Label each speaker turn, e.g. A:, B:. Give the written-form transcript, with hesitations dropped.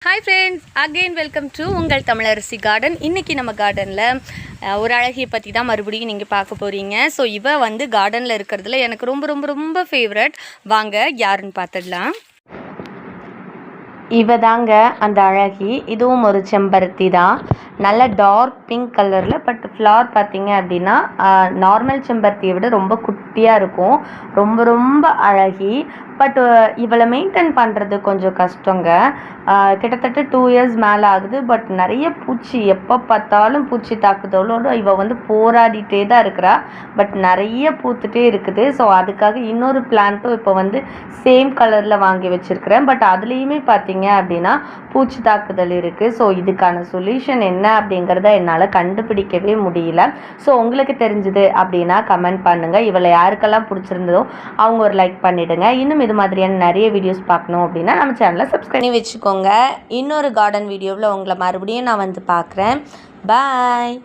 A: Hi friends, again welcome to உங்கள் Tamilarasi garden. இன்றைக்கி நம்ம கார்டனில் ஒரு அழகியை பற்றி தான் மறுபடியும் நீங்கள் பார்க்க போகிறீங்க. ஸோ இவ வந்து கார்டனில் இருக்கிறதுல எனக்கு ரொம்ப ரொம்ப ரொம்ப ஃபேவரட். வாங்க யாருன்னு பார்த்துடலாம். இவ தாங்க அந்த அழகி. இதுவும் ஒரு செம்பருத்தி தான். நல்ல டார்க் பிங்க் கலரில், பட் ஃப்ளவர் பார்த்தீங்க அப்படின்னா நார்மல் செம்பருத்தியை விட ரொம்ப குட்டியாக இருக்கும். ரொம்ப ரொம்ப அழகி. பட் இவளை மெயின்டைன் பண்ணுறது கொஞ்சம் கஷ்டங்க. கிட்டத்தட்ட 2 இயர்ஸ் மேலே ஆகுது. பட் நிறைய பூச்சி, எப்போ பார்த்தாலும் பூச்சி தாக்குதலோடு இவள் வந்து போராடிட்டே தான் இருக்கிறா. பட் நிறைய பூத்துட்டே இருக்குது. ஸோ அதுக்காக இன்னொரு பிளான்ட்டும் இப்போ வந்து சேம் கலரில் வாங்கி வச்சுருக்கிறேன். பட் அதுலேயுமே பார்த்தீங்க அப்படின்னா பூச்சி தாக்குதல் இருக்குது. ஸோ இதுக்கான சொல்யூஷன் என்ன அப்படிங்கிறத என்னால் கண்டுபிடிக்கவே முடியல. ஸோ உங்களுக்கு தெரிஞ்சுது அப்படின்னா கமெண்ட் பண்ணுங்கள். இவளை யாருக்கெல்லாம் பிடிச்சிருந்ததோ அவங்க ஒரு லைக் பண்ணிவிடுங்க. இன்னும் இது மாதிரியான நிறைய வீடியோஸ் பார்க்கணும் அப்படின்னா நம்ம சேனலை சப்ஸ்கிரைப் பண்ணி வச்சுக்கோங்க. இன்னொரு கார்டன் வீடியோவில் உங்களை மறுபடியும் நான் வந்து பார்க்குறேன். பாய்.